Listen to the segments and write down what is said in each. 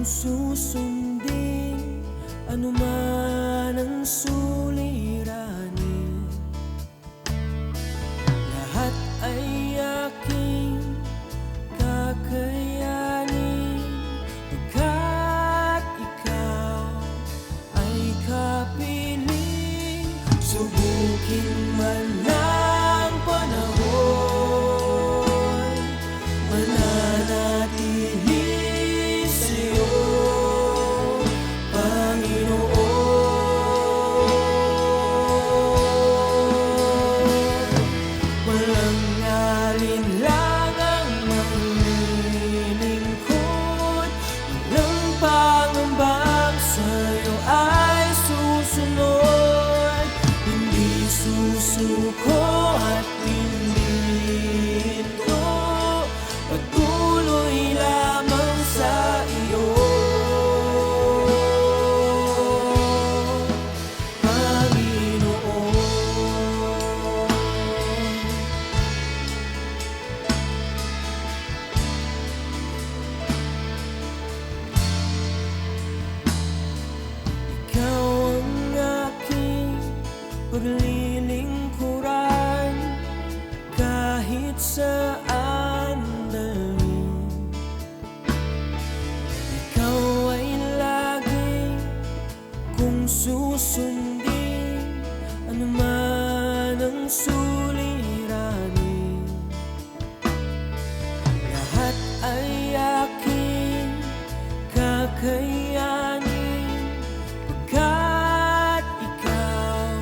susundin anuman ang suliranin, lahat ay aking kakayanin, pagkat ikaw ay kapiling. Subukin man ng panahon, mananatili sa'yo, Panginoon. Walang alinlangang maglilingkod, walang pangambang sa'yo ay susunod. Hindi susuko at hindi ito, patuloy lamang sa iyo, Panginoon. Ikaw ang aking paglilingkuran, kahit saan dalhin. Ikaw ay lagi kung susundin anuman ang suliranin, lahat ay aking kakayanin, pagkat ikaw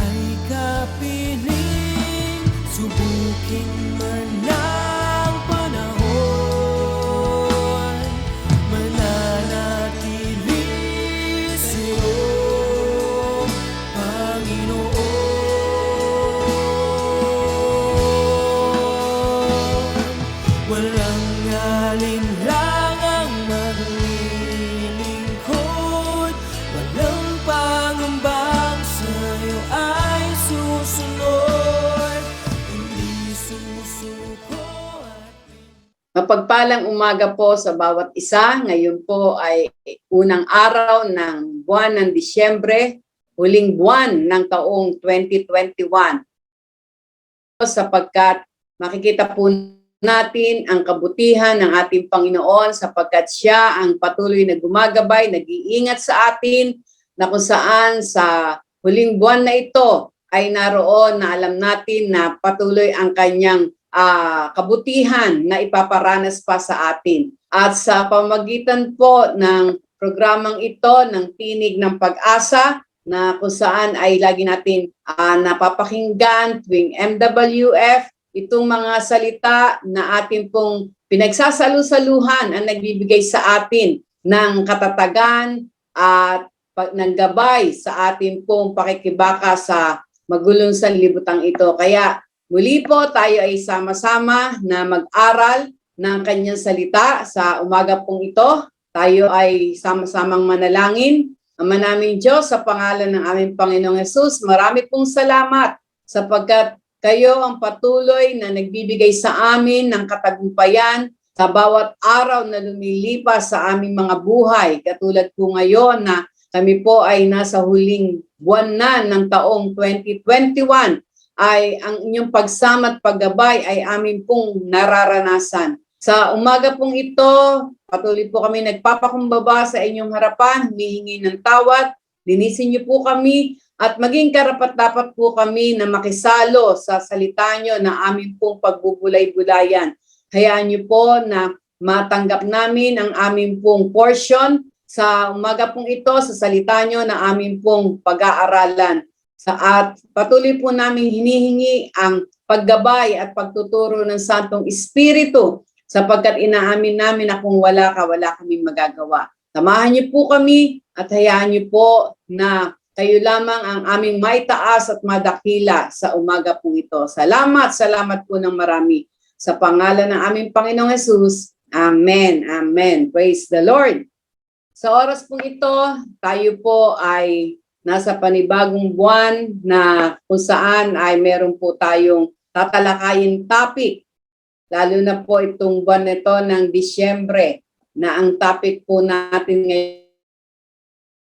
ay kapiling. Subukin man ng panahon, mananatili sa'yo, Panginoon. Walang alinlangang maglilingkod, walang pangambang sa'yo ay susunod. Hindi susuko at Mapagpalang umaga po sa bawat isa. Ngayon po ay unang araw ng buwan ng Disyembre, huling buwan ng taong 2021. Sapagkat makikita po natin ang kabutihan ng ating Panginoon, sapagkat siya ang patuloy na gumagabay, nag-iingat sa atin, na kung saan sa huling buwan na ito ay naroon na alam natin na patuloy ang kanyang kabutihan na ipaparanas pa sa atin. At sa pamagitan po ng programang ito ng Tinig ng Pag-asa, na kung saan ay lagi natin napapakinggan tuwing MWF, itong mga salita na atin pong pinagsasalu-saluhan ang nagbibigay sa atin ng katatagan at ng gabay sa atin pong pakikibaka sa magulong sanlibutan ito. Kaya muli po tayo ay sama-sama na mag-aral ng kanyang salita sa umaga pong ito. Tayo ay sama-samang manalangin. Ama naming Diyos, sa pangalan ng aming Panginoong Hesus, marami pong salamat sapagkat kayo ang patuloy na nagbibigay sa amin ng katagumpayan sa bawat araw na lumilipas sa aming mga buhay. Katulad po ngayon na kami po ay nasa huling buwan na ng taong 2021, ay ang inyong pagsama at paggabay ay amin pong nararanasan. Sa umaga pong ito, patuloy po kami nagpapakumbaba sa inyong harapan, humihingi ng tawad, linisin niyo po kami at maging karapat-dapat po kami na makisalo sa salita nyo na amin pong pagbubulay-bulayan. Hayaan niyo po na matanggap namin ang amin pong portion sa umaga pong ito, sa salita nyo na amin pong pag-aaralan. At patuloy po namin hinihingi ang paggabay at pagtuturo ng Santong Espiritu, sapagkat inaamin namin na kung wala ka, wala kaming magagawa. Samahan niyo po kami at hayaan niyo po na kayo lamang ang aming maitaas at madakila sa umaga po ito. Salamat, salamat po ng marami. Sa pangalan ng aming Panginoong Hesus, Amen, Amen. Praise the Lord. Sa oras po ito, tayo po ay nasa panibagong buwan na kung saan ay meron po tayong tatalakayin topic. Lalo na po itong buwan nito ng Disyembre na ang topic po natin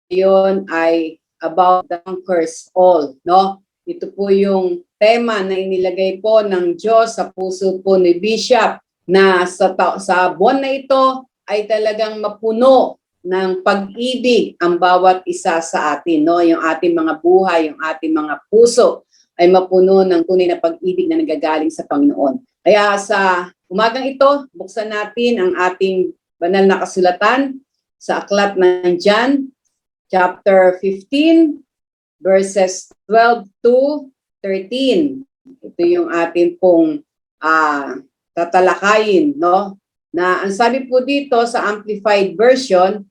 ngayon ay about the conquers all, no? Ito po yung tema na inilagay po ng Diyos sa puso po ni Bishop na sa buwan na ito ay talagang mapuno ng pag-ibig ang bawat isa sa atin, no? Yung ating mga buhay, yung ating mga puso ay mapuno ng tunay na pag-ibig na nanggagaling sa Panginoon. Kaya sa umagang ito, buksan natin ang ating banal na kasulatan sa aklat ng John, chapter 15, verses 12 to 13. Ito yung ating pong tatalakayin, no? Na ang sabi po dito sa Amplified Version,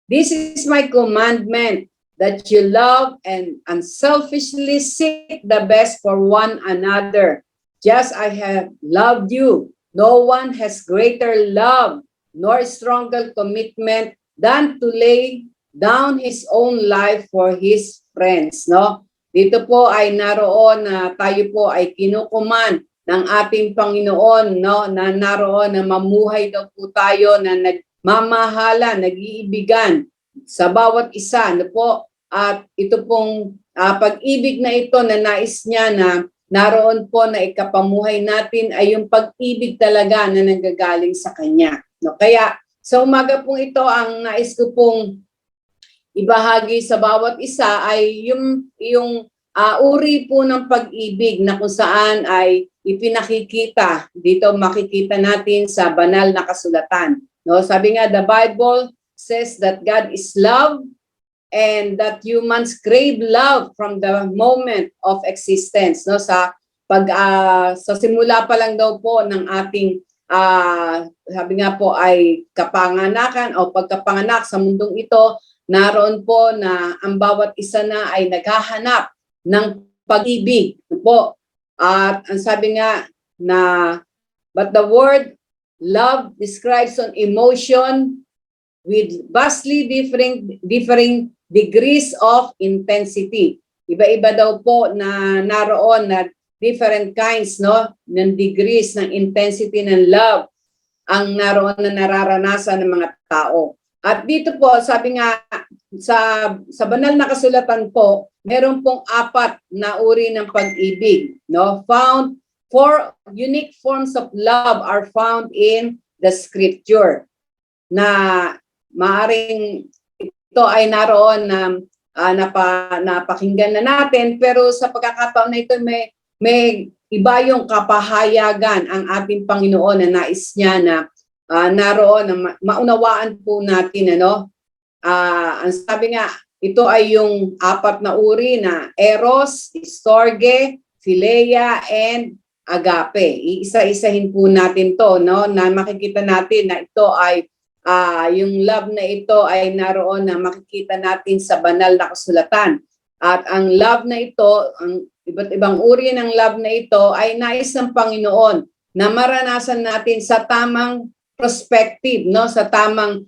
"This is my commandment, that you love and unselfishly seek the best for one another, just I have loved you. No one has greater love nor stronger commitment than to lay down his own life for his friends." No? Dito po ay naroon na tayo po ay kinukuman ng ating Panginoon, no? Na naroon na mamuhay daw po tayo na nagmamahala, nag-iibigan sa bawat isa, no po? At ito pong pag-ibig na ito na nais niya na naroon po na ikapamuhay natin ay yung pag-ibig talaga na nanggagaling sa Kanya. No? Kaya sa umaga pong ito, ang nais ko pong ibahagi sa bawat isa ay yung uri po ng pag-ibig na kung saan ay ipinakikita. Dito makikita natin sa banal na kasulatan. No? Sabi nga, the Bible says that God is love and that humans crave love from the moment of existence. No? Sa simula pa lang daw po ng ating sabi nga po ay kapanganakan o pagkapanganak sa mundong ito, naroon po na ang bawat isa na ay naghahanap ng pag-ibig po. At ang sabi nga na, but the word love describes an emotion with vastly differing degrees of intensity. Iba-iba daw po na naroon na different kinds, no, ng degrees ng intensity ng love ang naroon na nararanasan ng mga tao. At dito po, sabi nga, sa banal na kasulatan po, meron pong 4 na uri ng pag-ibig. No? Four unique forms of love are found in the scripture. Na maaring ito ay naroon na napakinggan na natin, pero sa pagkakataon na ito may iba yung kapahayagan ang ating Panginoon na nais niya na naroon na maunawaan po natin, ano? Ang sabi nga, ito ay yung 4 na uri na eros, storge, philia, and agape. Iisa-isahin po natin to, no? Na makikita natin na ito ay yung love na ito ay naroon na makikita natin sa banal na kasulatan. At ang love na ito, ang iba't ibang uri ng love na ito ay nais ng Panginoon na maranasan natin sa tamang perspective, no, sa tamang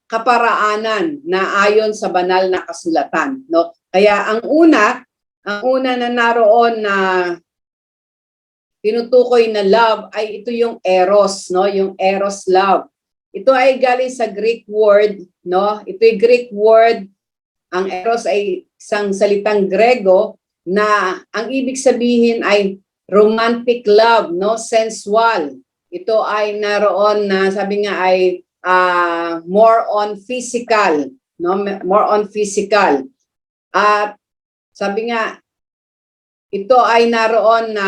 kaparaanan na ayon sa banal na kasulatan, no. Kaya ang una na naroon na tinutukoy na love ay ito yung eros, no, yung eros love. Ito ay galing sa Greek word, no. Ito ay Greek word. Ang eros ay isang salitang Grego na ang ibig sabihin ay romantic love, no, sensual. Ito ay naroon na sabi nga ay more on physical, no, more on physical. At sabi nga ito ay naroon na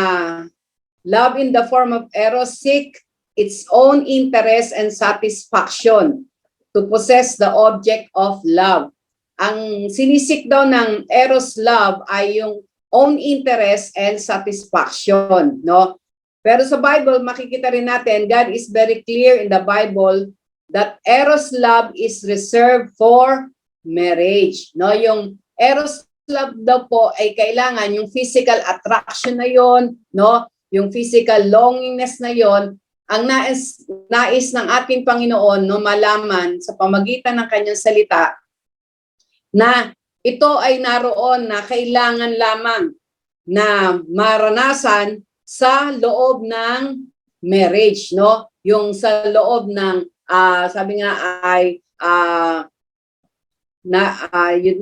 love in the form of eros seek its own interest and satisfaction to possess the object of love. Ang sinisik daw ng eros love ay yung own interest and satisfaction, no? Pero sa Bible, makikita rin natin, God is very clear in the Bible that eros love is reserved for marriage, no? Yung eros love daw po ay kailangan yung physical attraction na yon, no? Yung physical longingness na yon, ang nais ng ating Panginoon, no, malaman sa pamagitan ng kanyang salita na ito ay naroon na kailangan lamang na maranasan sa loob ng marriage, no? Yung sa loob ng sabi nga ay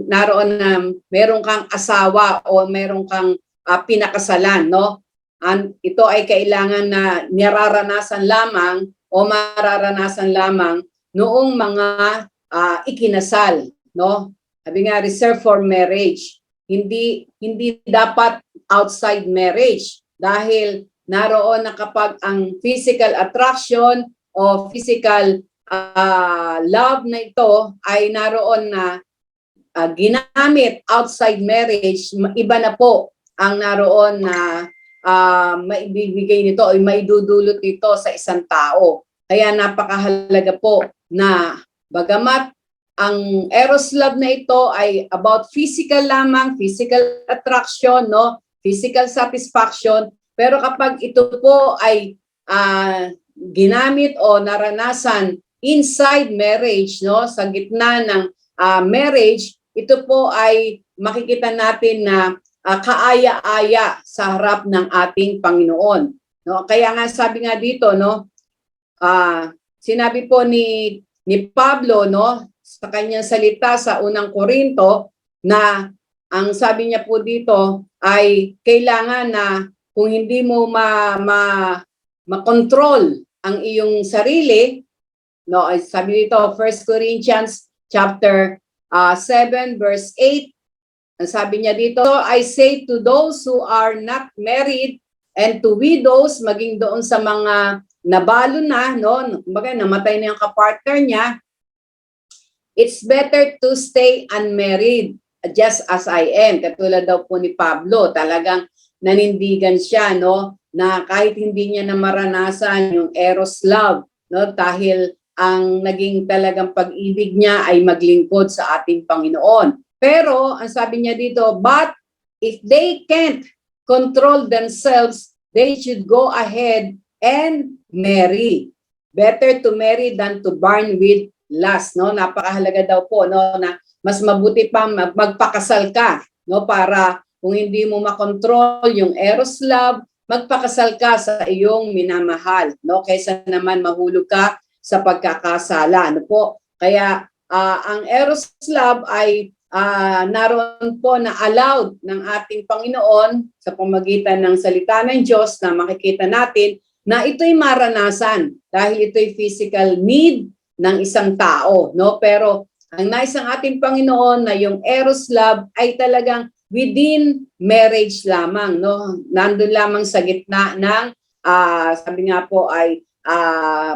naroon na meron kang asawa o meron kang pinakasalan, no? Ito ay kailangan na nararanasan lamang o mararanasan lamang noong mga ikinasal, no? Sabi nga, reserved for marriage. Hindi dapat outside marriage dahil naroon na kapag ang physical attraction o physical love na ito ay naroon na ginamit outside marriage, iba na po ang naroon na maibibigay nito o maidudulot nito sa isang tao. Kaya napakahalaga po na bagamat ang eros love na ito ay about physical lamang, physical attraction, no? Physical satisfaction, pero kapag ito po ay ginamit o naranasan inside marriage, no, sa gitna ng marriage, ito po ay makikita natin na kaaya-aya sa harap ng ating Panginoon, no? Kaya nga sabi nga dito, no, sinabi po ni Pablo, no, sa kanyang salita sa unang Korinto, na ang sabi niya po dito ay kailangan na kung hindi mo ma-control ang iyong sarili, no, sabi dito 1 Corinthians chapter 7 verse 8, ang sabi niya dito, I say to those who are not married and to widows, maging doon sa mga nabalo na, no, kumbaga namatay na yung kapartner niya, it's better to stay unmarried just as I am. Katulad daw po ni Pablo, talagang nanindigan siya, no, na kahit hindi niya na maranasan yung eros love, no, dahil ang naging talagang pag-ibig niya ay maglingkod sa ating Panginoon. Pero ang sabi niya dito, but if they can't control themselves, they should go ahead and marry. Better to marry than to burn with lust, no? Napakahalaga daw po, no, na mas mabuti pa magpakasal ka, no, para kung hindi mo makontrol yung eros love, magpakasal ka sa iyong minamahal, no, kaysa naman mahulog ka sa pagkakasala, ano po. Kaya ang eros love ay naroon po na allowed ng ating Panginoon sa pamagitan ng salita ng Diyos, na makikita natin na ito'y maranasan dahil ito'y physical need ng isang tao, no? Pero ang nais ng ating Panginoon na yung eros love ay talagang within marriage lamang, no? Nandun lamang sa gitna ng sabi nga po ay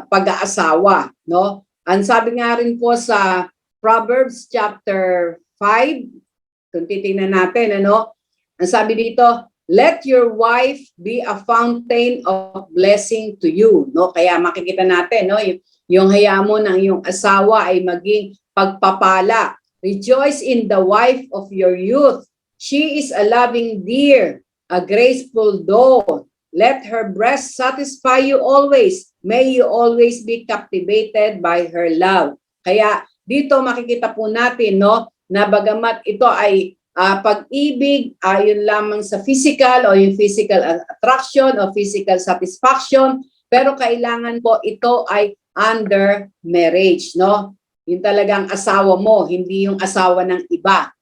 pag-aasawa, no? Ang sabi nga rin po sa Proverbs chapter 5, kung titingnan natin, ano? Ang sabi dito, let your wife be a fountain of blessing to you, no? Kaya makikita natin, no, yung hayamon ng iyong asawa ay maging pagpapala. Rejoice in the wife of your youth. She is a loving deer, a graceful doe. Let her breast satisfy you always. May you always be captivated by her love. Kaya dito makikita po natin, no, na bagamat ito ay pag-ibig ayon lamang sa physical o yung physical attraction o physical satisfaction, pero kailangan po ito ay under marriage, no? Yung talagang asawa mo, hindi yung asawa ng iba.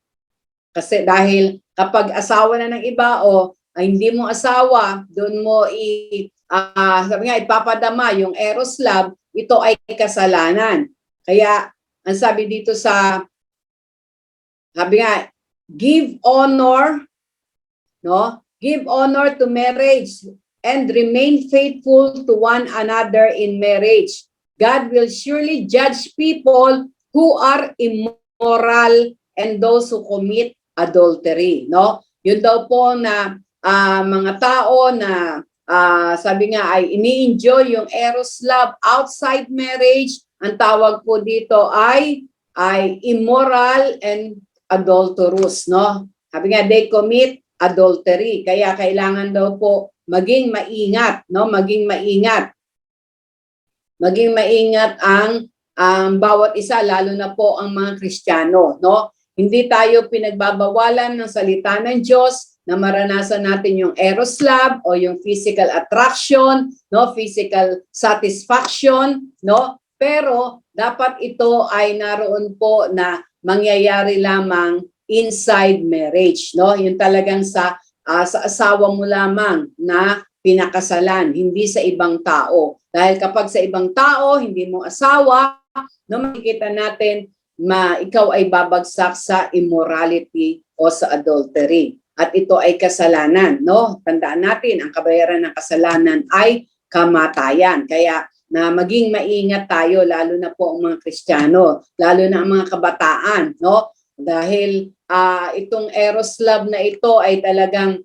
Kasi dahil kapag asawa na ng iba o hindi mo asawa, doon mo sabi nga, ipapadama yung eros love, ito ay kasalanan. Kaya ang sabi dito sabi nga, give honor, no? Give honor to marriage and remain faithful to one another in marriage. God will surely judge people who are immoral and those who commit adultery, no? Yun daw po na mga tao na sabi nga ay ini-enjoy yung eros love outside marriage, ang tawag po dito ay immoral and adulterous, no? Sabi nga, they commit adultery. Kaya kailangan daw po maging maingat, no? Maging maingat. Maging maingat ang bawat isa, lalo na po ang mga Kristiyano, no? Hindi tayo pinagbabawalan ng salita ng Diyos na maranasan natin yung eros love o yung physical attraction, no, physical satisfaction, no? Pero dapat ito ay naroon po na mangyayari lamang inside marriage, no? Yung talagang sa asawa mo lamang na pinakasalan, hindi sa ibang tao. Dahil kapag sa ibang tao, hindi mo asawa, no, makikita natin ikaw ay babagsak sa immorality o sa adultery. At ito ay kasalanan, no? Tandaan natin, ang kabayaran ng kasalanan ay kamatayan. Kaya na maging maingat tayo, lalo na po ang mga Kristiyano, lalo na ang mga kabataan, no? Dahil itong eros love na ito ay talagang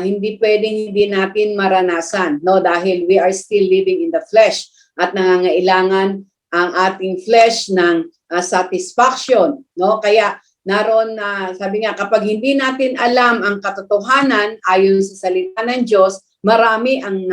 hindi pwedeng hindi natin maranasan, no? Dahil we are still living in the flesh at nangangailangan ang ating flesh ng satisfaction, no? Kaya naroon na sabi nga, kapag hindi natin alam ang katotohanan ayon sa salita ng Diyos, marami ang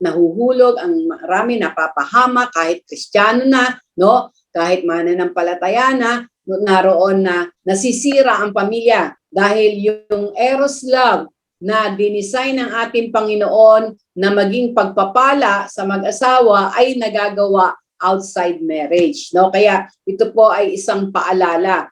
nahuhulog, ang marami napapahama kahit Kristiyano na, no? Kahit mananampalataya na, naroon na nasisira ang pamilya dahil yung eros love na dinesign ng ating Panginoon na maging pagpapala sa mag-asawa ay nagagawa outside marriage, no? Kaya ito po ay isang paalala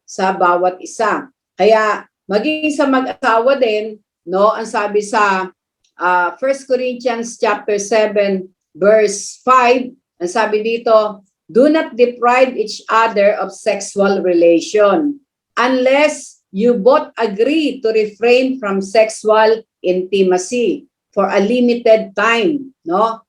sa bawat isa. Kaya maging sa mag-asawa din, no, ang sabi sa 1 Corinthians chapter 7 verse 5, ang sabi dito, do not deprive each other of sexual relation unless you both agree to refrain from sexual intimacy for a limited time, no?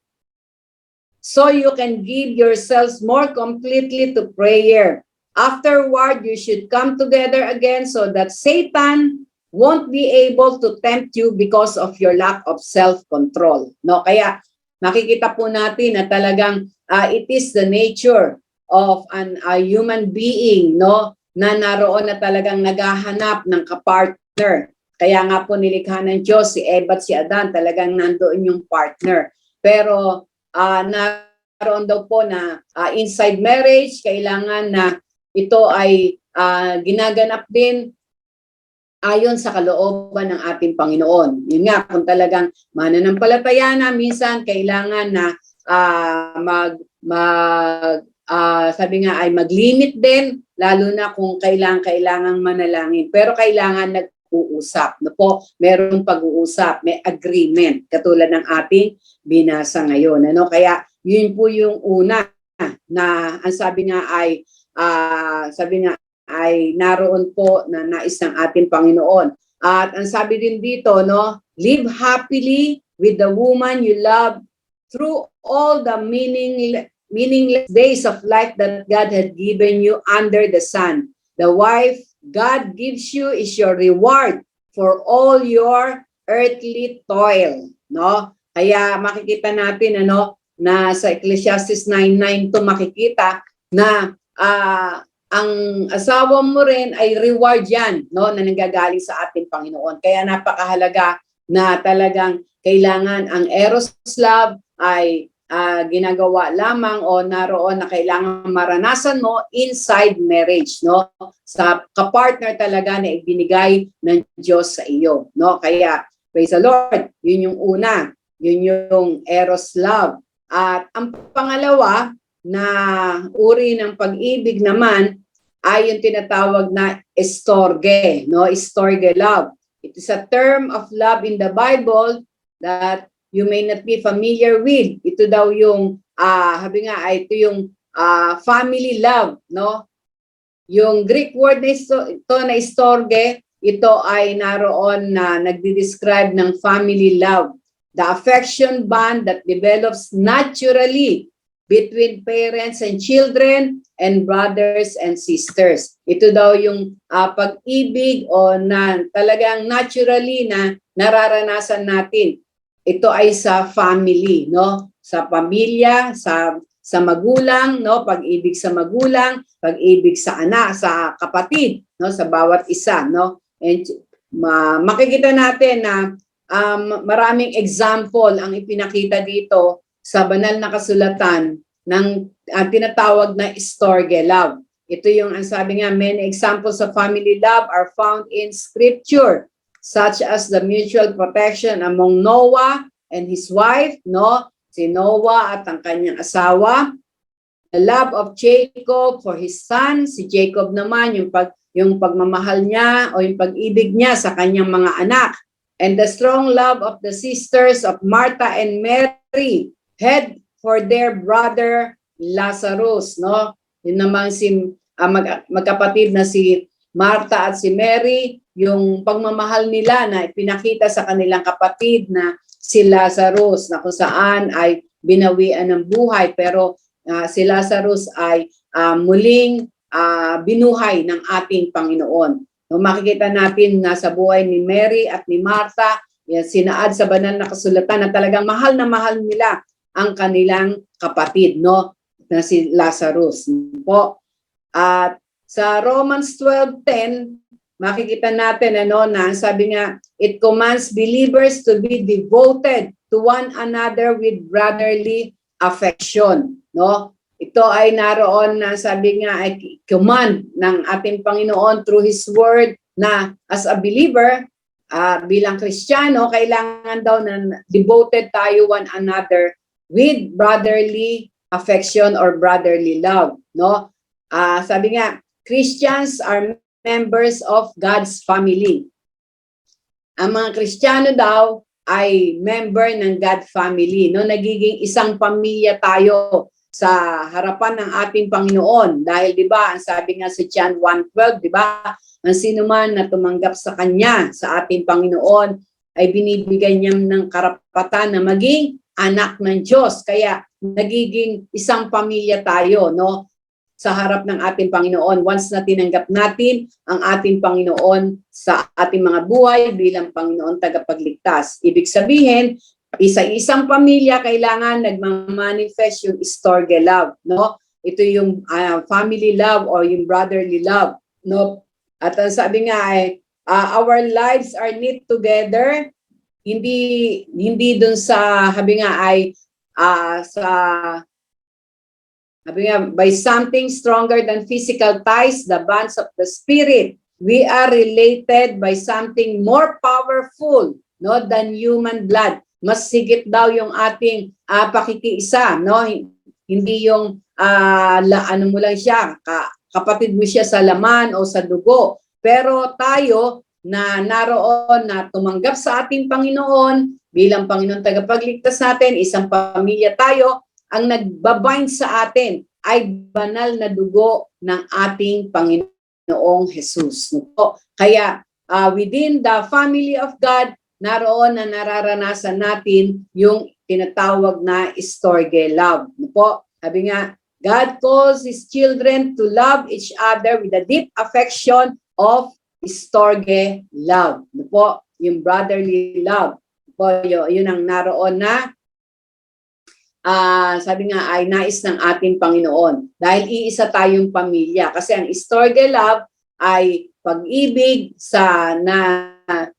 So you can give yourselves more completely to prayer. Afterward, you should come together again so that Satan won't be able to tempt you because of your lack of self-control. No, kaya makikita po natin na talagang it is the nature of a human being, no, na naroon na talagang naghahanap ng kapartner. Kaya nga po nilikha ng Diyos si Eva at si Adan, talagang nandoon yung partner. Pero naroon daw po na inside marriage, kailangan na ito ay ginaganap din ayon sa kalooban ng ating Panginoon. Yun nga, kung talagang mananampalataya na, minsan kailangan na sabi nga ay mag-limit din, lalo na kung kailangang manalangin. Pero kailangan nag-uusap. No po, merong pag-uusap, may agreement, katulad ng ating binasa ngayon. Ano? Kaya yun po yung una na ang sabi nga ay naroon po na nais ng ating Panginoon. At ang sabi din dito, no, live happily with the woman you love through all the meaningless days of life that God had given you under the sun. The wife God gives you is your reward for all your earthly toil, no? Kaya makikita natin na sa Ecclesiastes 9:9 to makikita na ang asawa mo rin ay reward yan, no, na nanggagaling sa ating Panginoon. Kaya napakahalaga na talagang kailangan ang eros love ay ginagawa lamang o naroon na kailangan maranasan mo inside marriage, no, sa kapartner talaga na ibinigay ng Diyos sa iyo, no. Kaya praise the Lord, yun yung una, yun yung eros love. At ang pangalawa na uri ng pag-ibig naman ay yung tinatawag na estorge, no? Estorge love. It is a term of love in the Bible that you may not be familiar with. Ito daw yung ito yung family love, no? Yung Greek word na ito na estorge, ito ay naroon na nagdi-describe ng family love. The affection bond that develops naturally between parents and children and brothers and sisters. Ito daw yung pag-ibig o na talagang naturally na nararanasan natin. Ito ay sa family, no? Sa pamilya, sa magulang, no? Pag-ibig sa magulang, pag-ibig sa anak, sa kapatid, no? Sa bawat isa, no? And makikita natin na maraming example ang ipinakita dito sa banal na kasulatan ng tinatawag na storge love. Ito yung ang sabi nga, many examples of family love are found in Scripture, such as the mutual protection among Noah and his wife, no? si Noah at ang kanyang asawa. The love of Jacob for his son, si Jacob naman yung pagmamahal niya o yung pag-ibig niya sa kanyang mga anak. And the strong love of the sisters of Martha and Mary had for their brother Lazarus, no? Yun naman si magkapatid na si Martha at si Mary, yung pagmamahal nila na ipinakita sa kanilang kapatid na si Lazarus, na kung saan ay binawian ng buhay, pero si Lazarus ay muling binuhay ng ating Panginoon. No, makikita natin na sa buhay ni Mary at ni Martha, sinaad sa banal na kasulatan na talagang mahal na mahal nila ang kanilang kapatid, no, na si Lazarus po. At sa Romans 12:10, makikita natin na sabi nga, it commands believers to be devoted to one another with brotherly affection, no? Ito ay naroon na sabi nga ay command ng ating Panginoon through His Word na as a believer, bilang Kristiyano, kailangan daw na devoted tayo one another with brotherly affection or brotherly love, no? Sabi nga, Christians are members of God's family. Ang mga Kristiyano daw ay member ng God family, no? Nagiging isang pamilya tayo sa harapan ng ating Panginoon. Dahil 'di ba, ang sabi nga sa John 1:12, 'di ba? Ang sino man na tumanggap sa kanya, sa ating Panginoon, ay binibigyan niya ng karapatan na maging anak ng Diyos. Kaya nagiging isang pamilya tayo, no? Sa harap ng ating Panginoon once na tinanggap natin ang ating Panginoon sa ating mga buhay bilang Panginoon tagapagligtas. Ibig sabihin, isa-isang pamilya kailangan nagmamanifest yung storge love, no? Ito yung family love or yung brotherly love, no? At sabi nga ay our lives are knit together, hindi dun sa sabi nga ay sabi nga, by something stronger than physical ties, the bonds of the spirit. We are related by something more powerful, no, than human blood. Mas sigit daw yung ating pakikiisa, no? Hindi yung ano mo lang siya, kapatid mo siya sa laman o sa dugo. Pero tayo na naroon na tumanggap sa ating Panginoon bilang Panginoon tagapagligtas natin, isang pamilya tayo, ang nagbabind sa atin ay banal na dugo ng ating Panginoong Jesus. No? Kaya within the family of God, naroon na nararanasan natin yung tinatawag na storge love. No po? Sabi nga, God calls His children to love each other with a deep affection of storge love. No po? Yung brotherly love. No po, yun ang naroon na sabi nga ay nais ng ating Panginoon. Dahil iisa tayong pamilya. Kasi ang storge love ay pag-ibig sa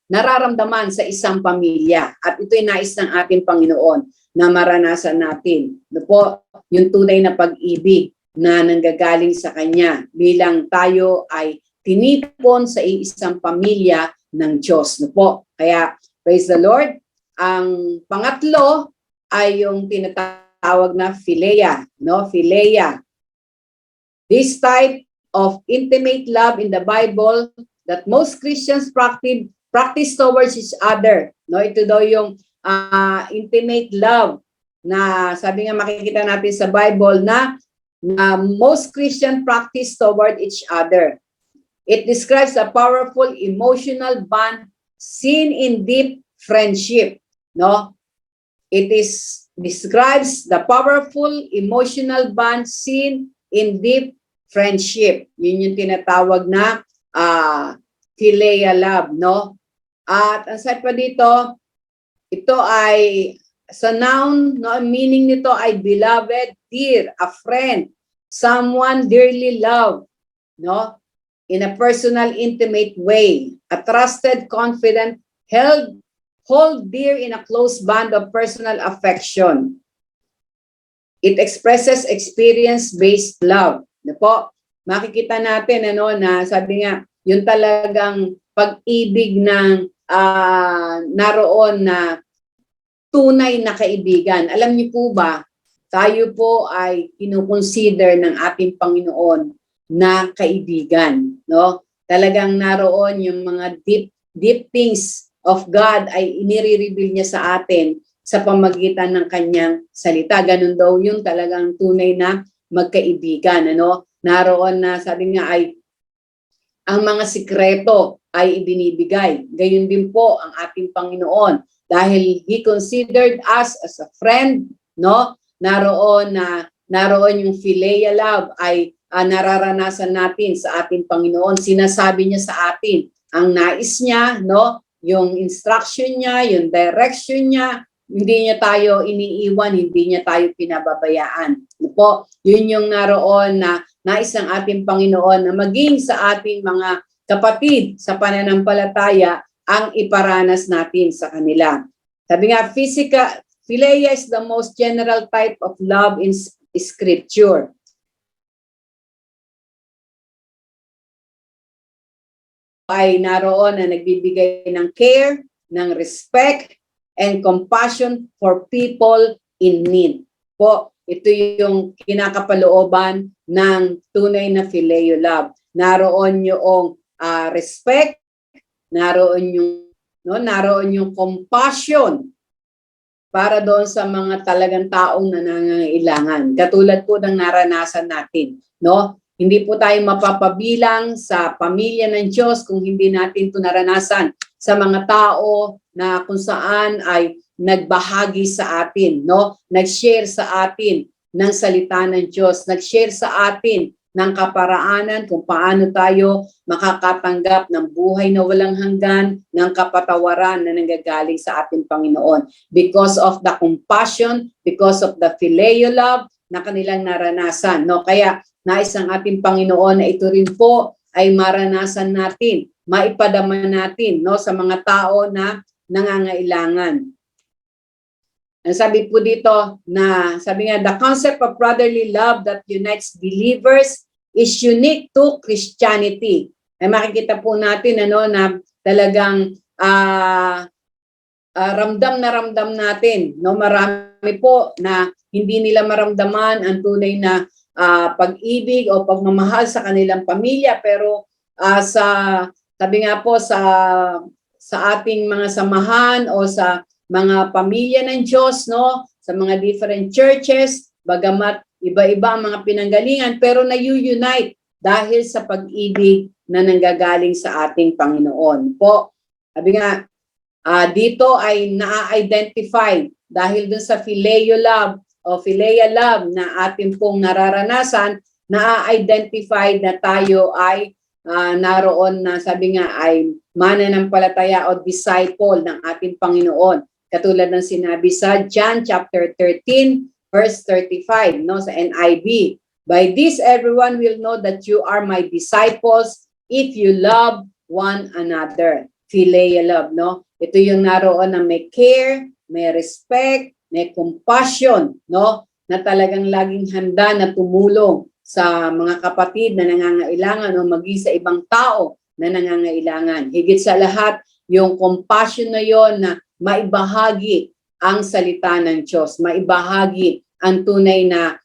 nararamdaman sa isang pamilya. At ito'y nais ng ating Panginoon na maranasan natin. No po, yung tunay na pag-ibig na nanggagaling sa Kanya bilang tayo ay tinipon sa isang pamilya ng Diyos. No po, kaya praise the Lord. Ang pangatlo ay yung tinatawag na philia, no? Philia. This type of intimate love in the Bible that most Christians practice towards each other, no? Ito daw yung intimate love na sabi nga makikita natin sa Bible na most Christian practice toward each other. It describes a powerful emotional bond seen in deep friendship, no? It describes the powerful emotional bond seen in deep friendship. Yun yung tinatawag na philia love, no? At ang sabi pa dito, ito ay sa noun, no, ang meaning nito ay beloved, dear, a friend, someone dearly loved, no? In a personal, intimate way, a trusted, confident, hold dear in a close bond of personal affection. It expresses experience-based love. Na po, makikita natin na sabi nga, yung talagang pag-ibig ng naroon na tunay na kaibigan. Alam niyo po ba, tayo po ay kinukonsider ng ating Panginoon na kaibigan, no? Talagang naroon yung mga deep things of God ay inire-reveal niya sa atin sa pamagitan ng kanyang salita. Ganun daw yung talagang tunay na magkaibigan, ano? Naroon na sabi nga ay ang mga sikreto ay ibinibigay. Gayun din po ang ating Panginoon dahil He considered us as a friend, no? Naroon yung philia love ay nararanasan natin sa ating Panginoon. Sinasabi niya sa atin ang nais niya, no? Yung instruction niya, yung direction niya, hindi niya tayo iniiwan, hindi niya tayo pinababayaan. No po, yun yung naroon na nais ng ating Panginoon na maging sa ating mga kapatid sa pananampalataya ang iparanas natin sa kanila. Sabi nga, philia is the most general type of love in Scripture. Ay naroon na nagbibigay ng care, ng respect, and compassion for people in need. Po, ito yung kinakapalooban ng tunay na phileo love. Naroon yung respect, naroon yung compassion para doon sa mga talagang taong nangangailangan. Katulad po ng naranasan natin, no? Hindi po tayo mapapabilang sa pamilya ng Diyos kung hindi natin ito naranasan sa mga tao na kung saan ay nagbahagi sa atin, no? Nag-share sa atin ng salita ng Diyos, nag-share sa atin ng kaparaanan kung paano tayo makakatanggap ng buhay na walang hanggan, ng kapatawaran na nanggagaling sa ating Panginoon. Because of the compassion, because of the phileo love na kanilang naranasan, no? Kaya nais ng ating Panginoon na ito rin po ay maranasan natin, maipadama natin, no, sa mga tao na nangangailangan. Ang sabi po dito na, sabi nga, the concept of brotherly love that unites believers is unique to Christianity. Ay makikita po natin na talagang ramdam natin, no, marami po na hindi nila maramdaman ang tunay na pag-ibig o pagmamahal sa kanilang pamilya, pero sabi nga po sa ating mga samahan o sa mga pamilya ng Diyos, no, sa mga different churches, bagamat iba-iba ang mga pinanggalingan, pero na-unite dahil sa pag-ibig na nanggagaling sa ating Panginoon. Po, sabi nga, dito ay na-identify dahil dun sa phileo love o philia love na ating pong nararanasan, na-identify na tayo ay naroon na sabi nga ay mananampalataya o disciple ng ating Panginoon. Katulad ng sinabi sa John chapter 13 verse 35, no, sa NIV. By this everyone will know that you are my disciples if you love one another. Philia love, no? Ito yung naroon na may care, may respect, may compassion, no? Na talagang laging handa na tumulong sa mga kapatid na nangangailangan o maging sa ibang tao na nangangailangan. Higit sa lahat, yung compassion na yon na maibahagi ang salita ng Diyos, maibahagi ang tunay na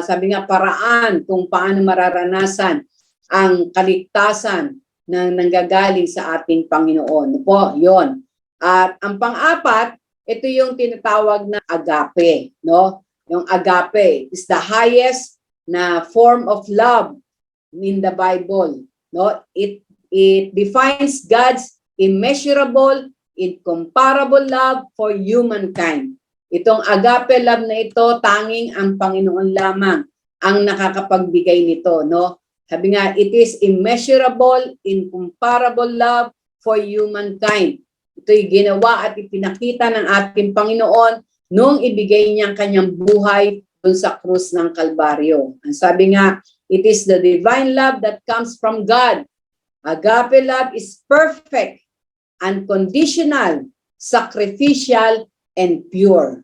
sabi nga paraan kung paano mararanasan ang kaligtasan na nanggagaling sa ating Panginoon. Po, yon. At ang pang-apat, ito yung tinatawag na agape, no? Yung agape is the highest na form of love in the Bible, no? It defines God's immeasurable, incomparable love for humankind. Itong agape love na ito, tanging ang Panginoon lamang ang nakakapagbigay nito, no? Sabi nga, it is immeasurable, incomparable love for humankind. Ito'y ginawa at ipinakita ng ating Panginoon nung ibigay niya ang kanyang buhay dun sa krus ng Kalbaryo. Ang sabi nga, it is the divine love that comes from God. Agape love is perfect, unconditional, sacrificial, and pure.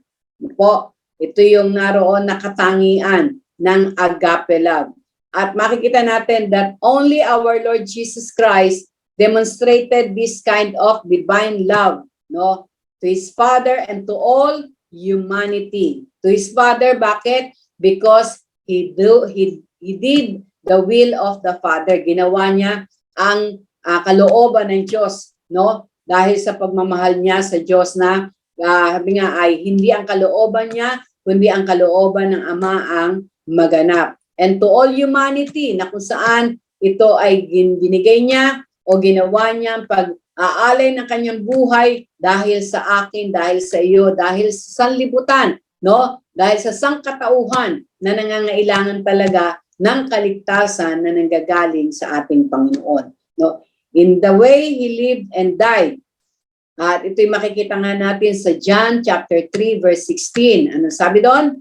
Po, ito yung naroon na katangian ng agape love. At makikita natin that only our Lord Jesus Christ demonstrated this kind of divine love, no? to His Father, and to all humanity. To His Father, bakit? Because He did the will of the Father. Ginawa niya ang kalooban ng Diyos, no? Dahil sa pagmamahal niya sa Diyos na sabi nga ay hindi ang kalooban niya, kundi ang kalooban ng Ama ang maganap. And to all humanity, na kung saan ito ay binigay niya o ginawa niya pag-aalay ng kanyang buhay dahil sa akin, dahil sa iyo, dahil sa sanlibutan, no? Dahil sa sangkatauhan na nangangailangan talaga ng kaligtasan na nanggagaling sa ating Panginoon, no? In the way He lived and died. At ito'y makikita nga natin sa John chapter 3 verse 16. Ano sabi doon?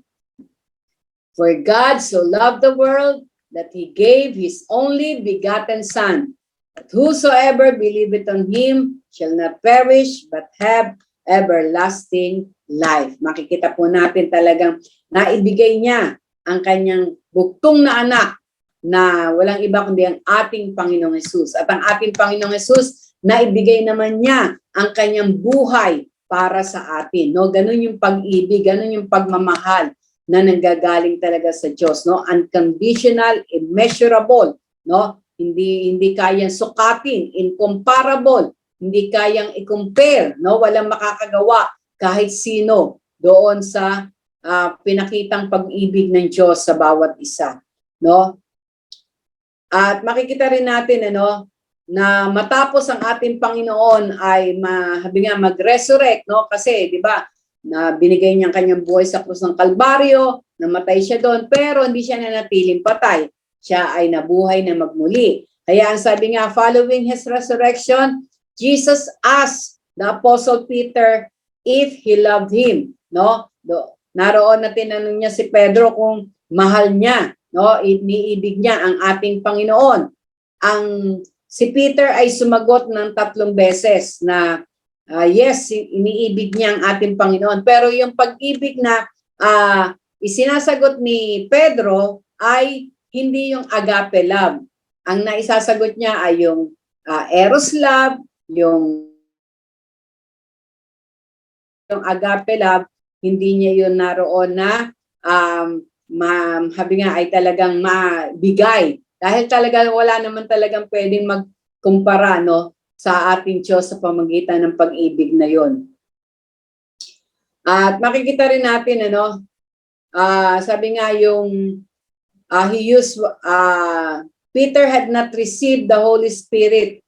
For God so loved the world that He gave His only begotten Son, that whosoever believeth on Him shall not perish but have everlasting life. Makikita po natin talagang naibigay niya ang kanyang buktong na anak na walang iba kundi ang ating Panginoong Hesus. At ang ating Panginoong Hesus, naibigay naman niya ang kanyang buhay para sa atin. No? Ganun yung pag-ibig, ganun yung pagmamahal na nanggagaling talaga sa Diyos. No? Unconditional, immeasurable. No? Hindi kayang sukatin, incomparable. Hindi kayang i-compare. No? Walang makakagawa kahit sino doon sa pinakitang pag-ibig ng Diyos sa bawat isa. No? At makikita rin natin na matapos ang ating Panginoon ay mag-resurrect, no? Kasi 'di ba, na binigay niya ang kanyang buhay sa krus ng Kalbaryo, namatay siya doon, pero hindi siya nanatiling patay. Siya ay nabuhay na magmuli. Kaya ang sabi nga, following His resurrection, Jesus asked the Apostle Peter if he loved him, no? Naroon na tinanong niya si Pedro kung mahal niya, no? Iniibig niya ang ating Panginoon. Si Peter ay sumagot ng 3 beses na yes, iniibig niya ang ating Panginoon. Pero yung pag-ibig na isinasagot ni Pedro ay hindi yung agape love. Ang naisasagot niya ay yung eros love, yung agape love, hindi niya yun naroon na habi nga ay talagang mabigay. Dahil talaga wala naman talagang pwedeng magkumpara, no, sa ating Diyos sa pamamagitan ng pag-ibig na yon. At makikita rin natin, sabi nga yung Peter had not received the Holy Spirit.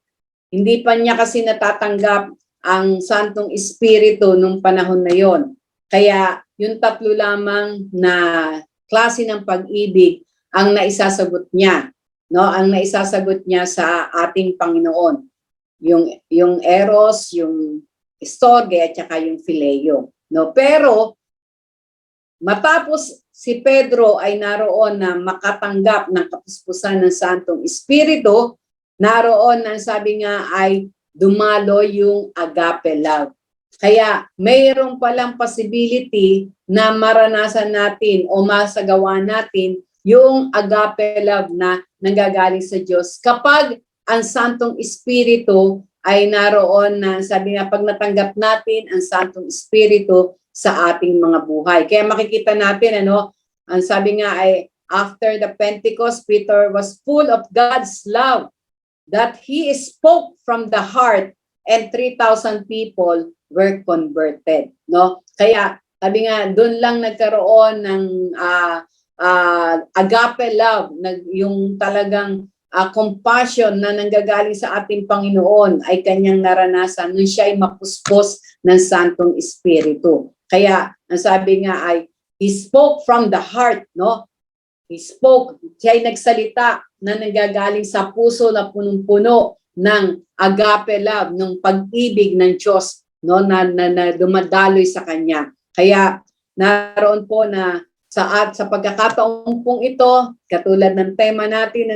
Hindi pa niya kasi natatanggap ang Santong Espiritu nung panahon na yon. Kaya yung 3 lamang na klase ng pag-ibig ang naisasagot niya. No, ang naisasagot niya sa ating Panginoon. Yung eros, yung storge at saka yung phileo. No, pero matapos si Pedro ay naroon na makatanggap ng kapuspusan ng Santong Espiritu, naroon na sabi nga ay dumalo yung agape love. Kaya mayroong palang possibility na maranasan natin o masagawa natin yung agape love na nanggagaling sa Diyos kapag ang Santong Espiritu ay naroon na sabi nga pag natanggap natin ang Santong Espiritu sa ating mga buhay. Kaya makikita natin ang sabi nga ay after the Pentecost, Peter was full of God's love that he spoke from the heart and 3,000 people were converted. No? Kaya sabi nga doon lang nagkaroon ng agape love, yung talagang compassion na nanggagaling sa ating Panginoon ay kanyang naranasan nung siya ay mapuspos ng Santong Espiritu. Kaya ang sabi nga ay he spoke from the heart, no? He spoke, siya ay nagsalita na nanggagaling sa puso na punong-puno ng agape love, ng pag-ibig ng Diyos, no, na dumadaloy sa kanya. Kaya naroon po na sa pagkakataon pong ito, katulad ng tema natin,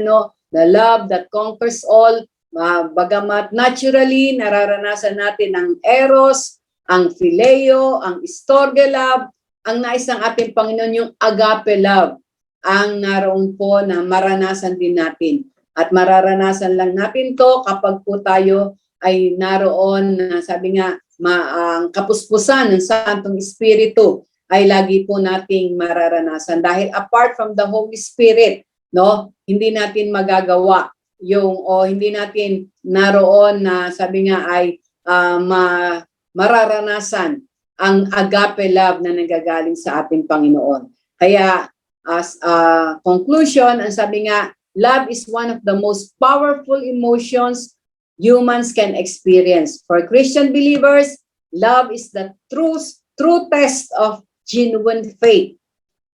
the love that conquers all, bagamat naturally nararanasan natin ang eros, ang phileo, ang storge love, ang nais ng ating Panginoon yung agape love, ang naroon po na maranasan din natin. At mararanasan lang natin to kapag po tayo ay naroon na sabi nga ang kapuspusan ng Santong Espiritu ay lagi po nating mararanasan. Dahil apart from the Holy Spirit, no, hindi natin magagawa hindi natin naroon na sabi nga ay mararanasan ang agape love na nanggagaling sa ating Panginoon. Kaya as a conclusion, ang sabi nga, love is one of the most powerful emotions humans can experience. For Christian believers, love is the true test of genuine faith.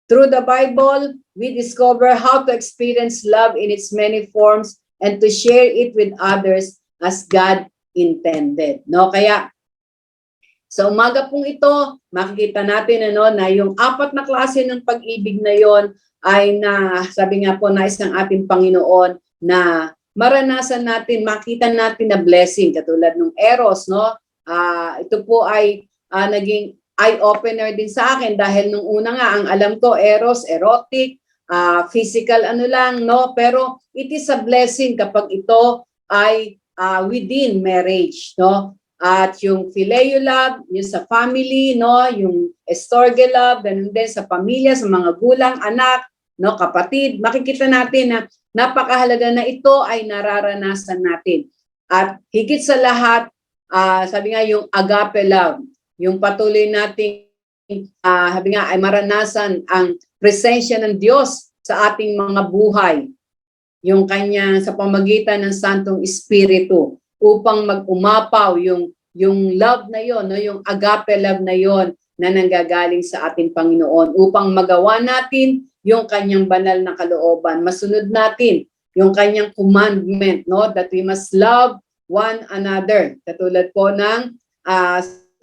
Through the Bible, we discover how to experience love in its many forms and to share it with others as God intended. No, kaya sa umaga pong ito, makikita natin na yung apat na klase ng pag-ibig na yon ay sabi nga po nais ng ating Panginoon na maranasan natin, makita natin na blessing katulad ng Eros, no? Ito po ay naging eye-opener din sa akin dahil nung una nga ang alam ko Eros, erotic, physical lang, no? Pero it is a blessing kapag ito ay within marriage, no? At yung phileo love, yung sa family, no? Yung storge love, ganun din sa pamilya, sa mga gulang, anak, no? Kapatid, makikita natin na napakahalaga na ito ay nararanasan natin. At higit sa lahat, sabi nga yung agape love, yung patuloy nating sabi nga ay maranasan ang presensya ng Diyos sa ating mga buhay, yung kanya sa pamagitan ng Santong Espiritu upang mag-umapaw yung love na yon, no, yung agape love na yon na nanggagaling sa ating Panginoon upang magawa natin yung kanyang banal na kalooban. Masunod natin yung kanyang commandment, no, that we must love one another. Katulad po ng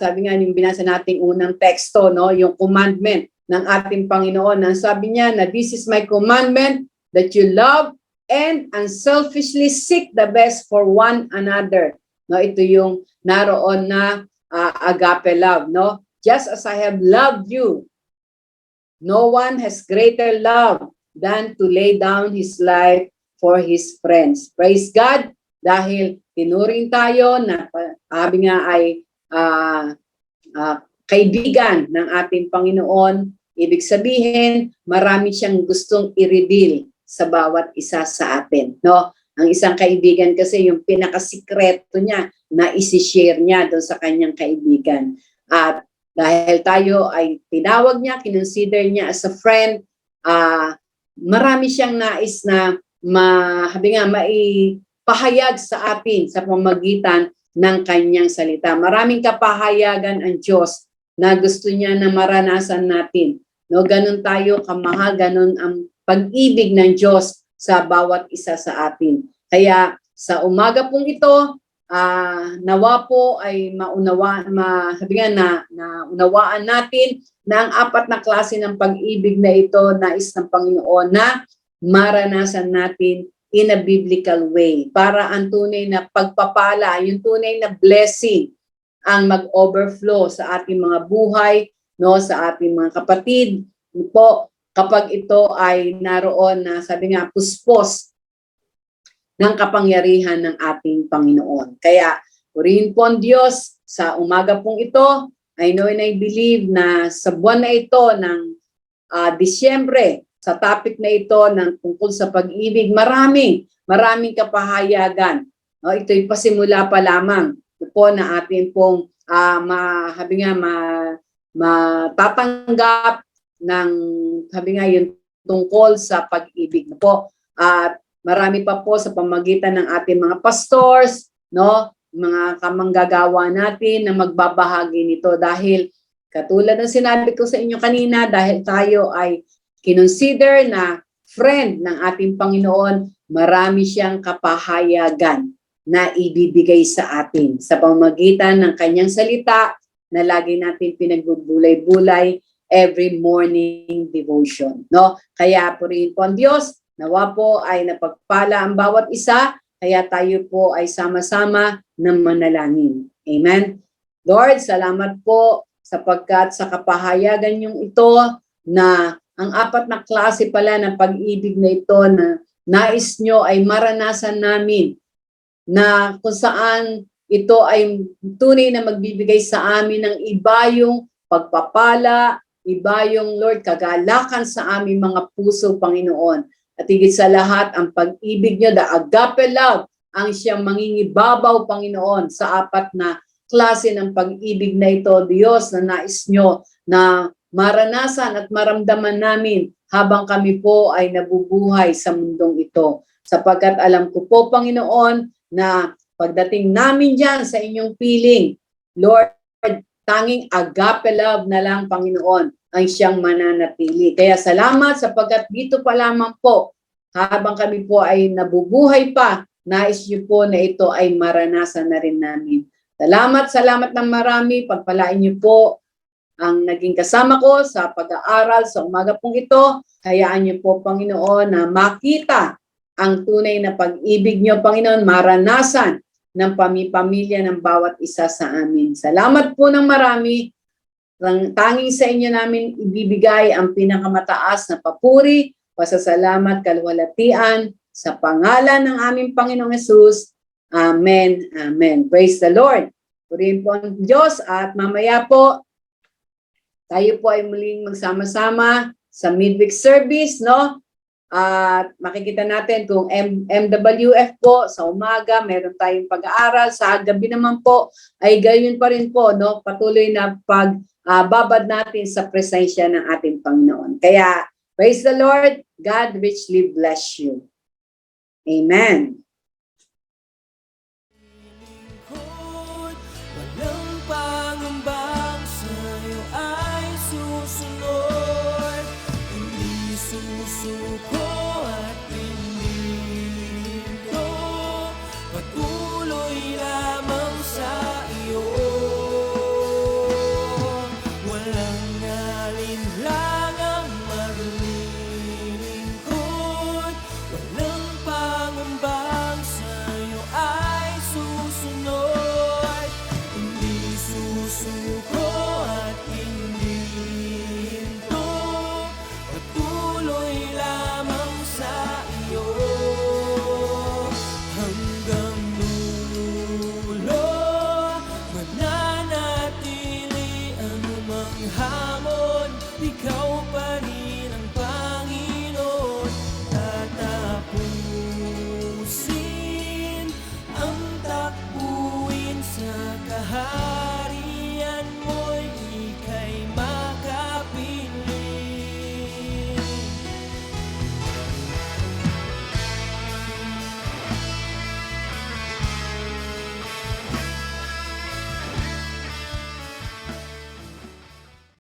sabi nga yung binasa nating unang teksto, no, yung commandment ng ating Panginoon. Ang sabi niya na this is my commandment that you love and unselfishly seek the best for one another. No, ito yung naroon na agape love, no? Just as I have loved you, no one has greater love than to lay down his life for his friends. Praise God, dahil tinuring tayo na sabi nga ay kaibigan ng ating Panginoon. Ibig sabihin, marami siyang gustong i-reveal sa bawat isa sa atin, no? Ang isang kaibigan kasi yung pinakasikreto niya na isi-share niya doon sa kanyang kaibigan. At dahil tayo ay tinawag niya, kinonsider niya as a friend, marami siyang nais na maipahayag sa atin sa pamamagitan ng kanyang salita. Maraming kapahayagan ang Diyos na gusto niya na maranasan natin. No, ganun tayo kamahal, ganun ang pag-ibig ng Diyos sa bawat isa sa atin. Kaya sa umaga pong ito, nawa po ay naunawaan natin na ang apat na klase ng pag-ibig na ito, nais ng Panginoon na maranasan natin in a biblical way para ang tunay na pagpapala, yung tunay na blessing ang mag-overflow sa ating mga buhay, no, sa ating mga kapatid po, kapag ito ay naroon na sabi nga puspos ng kapangyarihan ng ating Panginoon. Kaya purihin po ang Diyos sa umaga pong ito. I know and I believe na sa buwan na ito ng Disyembre, sa topic na ito ng tungkol sa pag-ibig, maraming kapahayagan. No, ito'y pasimula pa lamang po na ating pong matatanggap ng yung tungkol sa pag-ibig po. At marami pa po sa pamagitan ng ating mga pastors, no, mga kamanggagawa natin na magbabahagi nito dahil katulad ng sinabi ko sa inyo kanina, dahil tayo ay kinonsider na friend ng ating Panginoon, marami siyang kapahayagan na ibibigay sa atin sa pamamagitan ng kanyang salita na lagi natin pinagbubulay-bulay every morning devotion. No? Kaya purihin po ang Diyos, nawa po ay napagpala ang bawat isa, kaya tayo po ay sama-sama na manalangin. Amen? Lord, salamat po sapagkat sa kapahayagan yung ito na ang apat na klase pala ng pag-ibig na ito na nais nyo ay maranasan namin na kung saan ito ay tunay na magbibigay sa amin ng iba yung pagpapala, iba yung Lord, kagalakan sa aming mga puso, Panginoon. At higit sa lahat, ang pag-ibig nyo, the agape love, ang siyang mangingibabaw, Panginoon, sa apat na klase ng pag-ibig na ito, Diyos, na nais nyo na maranasan at maramdaman namin habang kami po ay nabubuhay sa mundong ito. Sapagkat alam ko po, Panginoon, na pagdating namin dyan sa inyong piling, Lord, tanging agape love na lang, Panginoon, ang siyang mananatili. Kaya salamat sapagkat dito pa lamang po, habang kami po ay nabubuhay pa, nais niyo po na ito ay maranasan na rin namin. Salamat ng marami. Pagpalain niyo po ang naging kasama ko sa pag-aaral sa umaga pong ito. Hayaan niyo po, Panginoon, na makita ang tunay na pag-ibig niyo, Panginoon, maranasan ng pamilya ng bawat isa sa amin. Salamat po ng marami. Tanging sa inyo namin ibibigay ang pinakamataas na papuri, pasasalamat, kaluwalhatian sa pangalan ng aming Panginoong Hesus. Amen. Amen. Praise the Lord. Purihin po ang Diyos at mamaya po tayo po ay muling magsama-sama sa midweek service, no? At makikita natin kung MWF po sa umaga, meron tayong pag-aaral. Sa gabi naman po ay gayon pa rin po, no? Patuloy na pagbabad natin sa presensya ng ating Panginoon. Kaya, praise the Lord. God richly bless you. Amen.